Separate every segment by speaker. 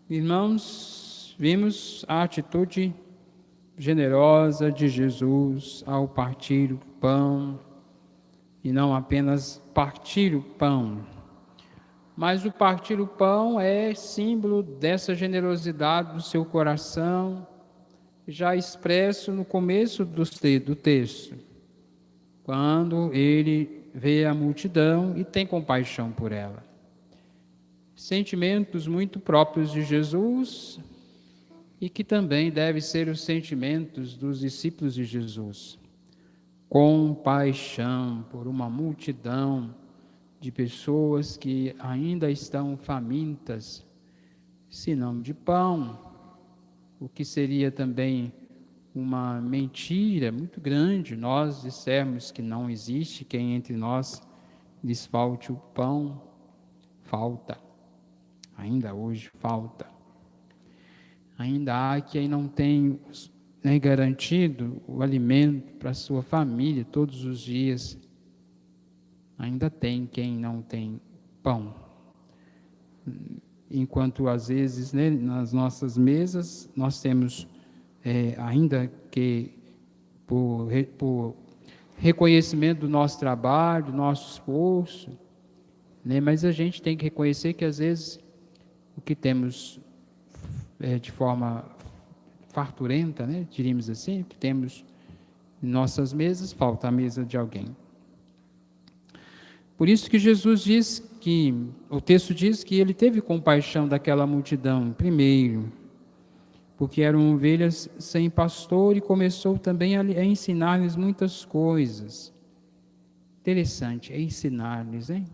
Speaker 1: Irmãos, vimos a atitude generosa de Jesus ao partir o pão, e não apenas partir o pão, mas o partir o pão é símbolo dessa generosidade do seu coração, já expresso no começo do texto, quando ele vê a multidão e tem compaixão por ela. Sentimentos muito próprios de Jesus e que também devem ser os sentimentos dos discípulos de Jesus. Compaixão por uma multidão de pessoas que ainda estão famintas, se não de pão, o que seria também uma mentira muito grande nós dissermos que não existe quem entre nós lhes falte o pão. Falta. Ainda hoje falta. Ainda há quem não tem garantido o alimento para a sua família todos os dias. Ainda tem quem não tem pão. Enquanto às vezes nas nossas mesas nós temos ainda que por reconhecimento do nosso trabalho, do nosso esforço, mas a gente tem que reconhecer que às vezes o que temos de forma farturenta, diríamos assim, que temos em nossas mesas, falta a mesa de alguém. Por isso que Jesus diz que, o texto diz que ele teve compaixão daquela multidão, primeiro, porque eram ovelhas sem pastor e começou também a ensinar-lhes muitas coisas. Interessante, é ensinar-lhes, hein?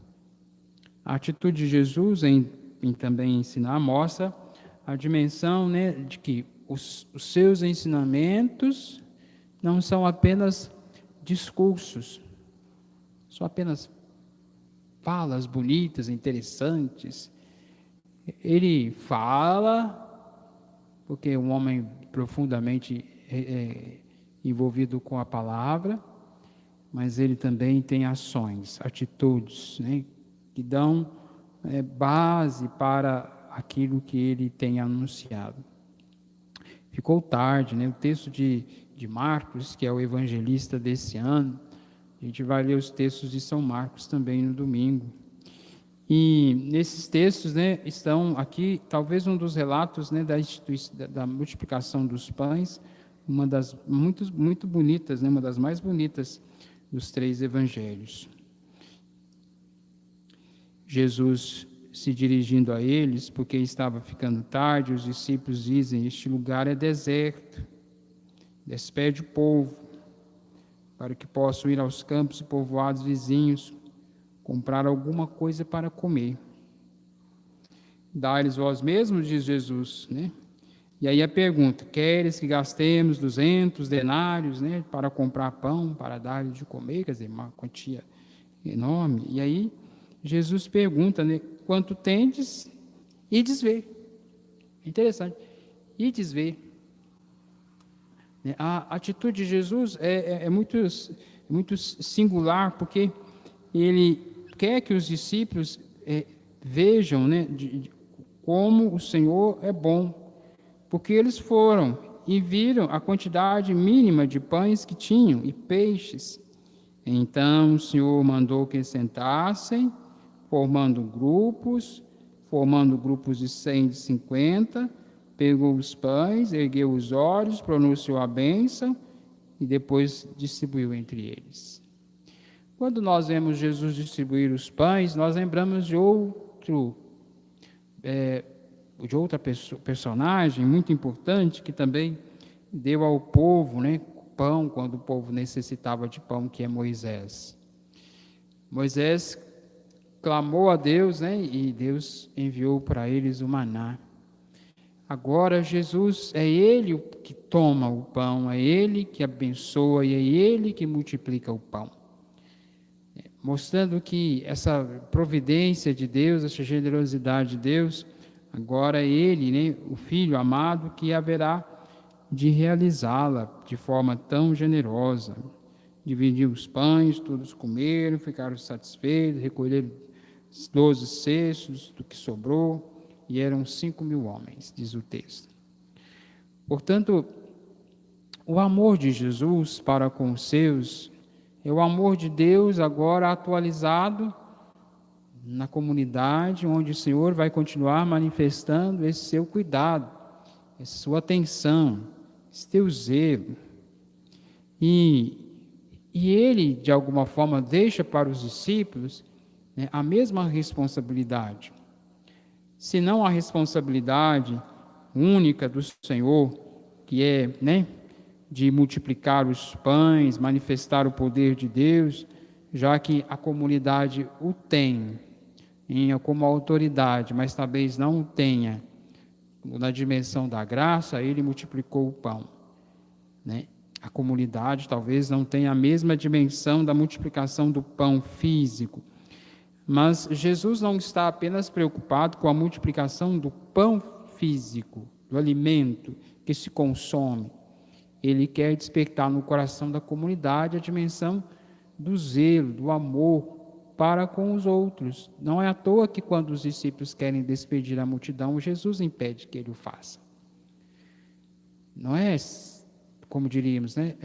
Speaker 1: A atitude de Jesus em também ensinar mostra a dimensão, de que os seus ensinamentos não são apenas discursos, são apenas falas bonitas, interessantes. Ele fala, porque é um homem profundamente envolvido com a palavra, mas ele também tem ações, atitudes, que dão base para aquilo que ele tem anunciado. Ficou tarde, o texto de Marcos, que é o evangelista desse ano, a gente vai ler os textos de São Marcos também no domingo. E nesses textos, estão aqui, talvez um dos relatos, da multiplicação dos pães, uma das muito bonitas, uma das mais bonitas dos 3 evangelhos. Jesus se dirigindo a eles, porque estava ficando tarde, os discípulos dizem: este lugar é deserto, despede o povo, para que possam ir aos campos e povoados vizinhos, comprar alguma coisa para comer. Dá-lhes vós mesmos, diz Jesus, E aí a pergunta: queres que gastemos 200 denários, para comprar pão, para dar-lhes de comer? Quer dizer, uma quantia enorme. E aí Jesus pergunta, quanto tendes? Ides ver. Interessante. Ides ver. A atitude de Jesus é muito singular, porque ele quer que os discípulos vejam, como o Senhor é bom, porque eles foram e viram a quantidade mínima de pães que tinham e peixes. Então o Senhor mandou que sentassem, formando grupos de 100, de 50, pegou os pães, ergueu os olhos, pronunciou a bênção e depois distribuiu entre eles. Quando nós vemos Jesus distribuir os pães, nós lembramos de outra personagem muito importante que também deu ao povo, pão, quando o povo necessitava de pão, que é Moisés. Moisés clamou a Deus, e Deus enviou para eles o maná. Agora Jesus, é Ele que toma o pão, é Ele que abençoa e é Ele que multiplica o pão. Mostrando que essa providência de Deus, essa generosidade de Deus, agora é Ele, o Filho amado, que haverá de realizá-la de forma tão generosa. Dividiu os pães, todos comeram, ficaram satisfeitos, recolheram 12 cestos do que sobrou, e eram 5.000 homens, diz o texto. Portanto, o amor de Jesus para com os seus é o amor de Deus agora atualizado na comunidade, onde o Senhor vai continuar manifestando esse seu cuidado, essa sua atenção, esse teu zelo. E ele, de alguma forma, deixa para os discípulos, né, a mesma responsabilidade. Se não a responsabilidade única do Senhor, que é, né, de multiplicar os pães, manifestar o poder de Deus, já que a comunidade o tem como autoridade, mas talvez não o tenha na dimensão da graça, ele multiplicou o pão, né? A comunidade talvez não tenha a mesma dimensão da multiplicação do pão físico, mas Jesus não está apenas preocupado com a multiplicação do pão físico, do alimento que se consome. Ele quer despertar no coração da comunidade a dimensão do zelo, do amor para com os outros. Não é à toa que quando os discípulos querem despedir a multidão, Jesus impede que ele o faça. Não é, como diríamos, né?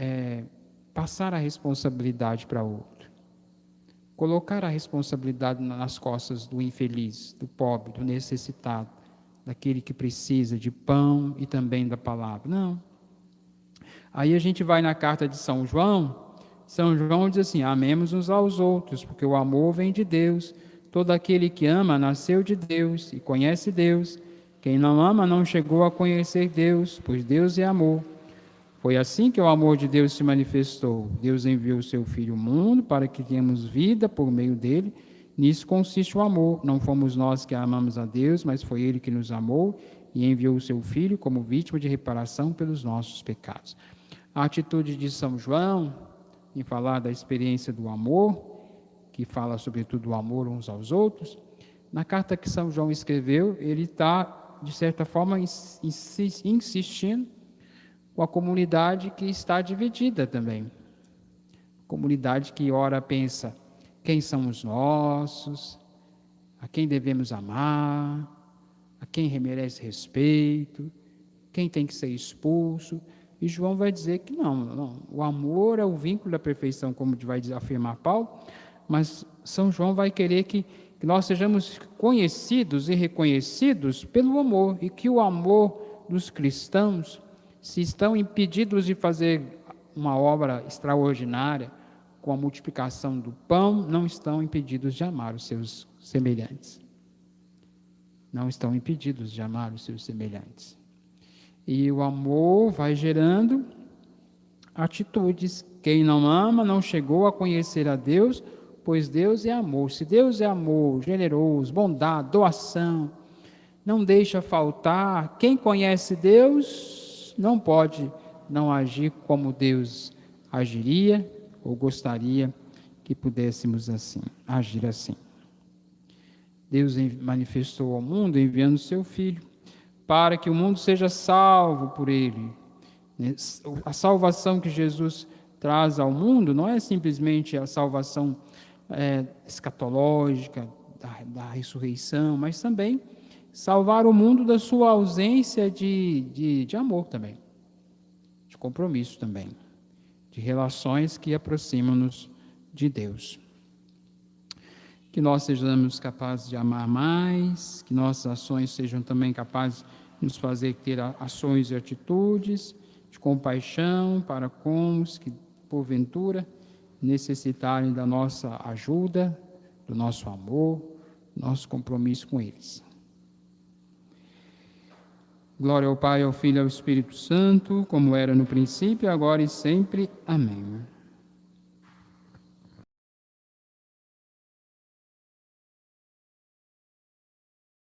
Speaker 1: Passar a responsabilidade para outro. Colocar a responsabilidade nas costas do infeliz, do pobre, do necessitado, daquele que precisa de pão e também da palavra. Não. Aí a gente vai na carta de São João diz assim: amemos uns aos outros, porque o amor vem de Deus. Todo aquele que ama nasceu de Deus e conhece Deus. Quem não ama não chegou a conhecer Deus, pois Deus é amor. Foi assim que o amor de Deus se manifestou. Deus enviou o seu Filho ao mundo para que tenhamos vida por meio dele. Nisso consiste o amor. Não fomos nós que amamos a Deus, mas foi ele que nos amou e enviou o seu Filho como vítima de reparação pelos nossos pecados. A atitude de São João, em falar da experiência do amor, que fala sobretudo do amor uns aos outros, na carta que São João escreveu, ele está, de certa forma, insistindo com a comunidade que está dividida também. Comunidade que ora pensa quem são os nossos, a quem devemos amar, a quem merece respeito, quem tem que ser expulso. E João vai dizer que não, o amor é o vínculo da perfeição, como vai afirmar Paulo, mas São João vai querer que nós sejamos conhecidos e reconhecidos pelo amor, e que o amor dos cristãos, se estão impedidos de fazer uma obra extraordinária com a multiplicação do pão, não estão impedidos de amar os seus semelhantes. Não estão impedidos de amar os seus semelhantes. E o amor vai gerando atitudes. Quem não ama não chegou a conhecer a Deus, pois Deus é amor. Se Deus é amor, generoso, bondade, doação, não deixa faltar. Quem conhece Deus não pode não agir como Deus agiria ou gostaria que pudéssemos assim, agir assim. Deus manifestou ao mundo enviando seu Filho, para que o mundo seja salvo por ele. A salvação que Jesus traz ao mundo não é simplesmente a salvação escatológica da ressurreição, mas também salvar o mundo da sua ausência de amor também, de compromisso também, de relações que aproximam-nos de Deus. Que nós sejamos capazes de amar mais, que nossas ações sejam também capazes de nos fazer ter ações e atitudes de compaixão para com os que, porventura, necessitarem da nossa ajuda, do nosso amor, do nosso compromisso com eles. Glória ao Pai, ao Filho e ao Espírito Santo, como era no princípio, agora e sempre. Amém.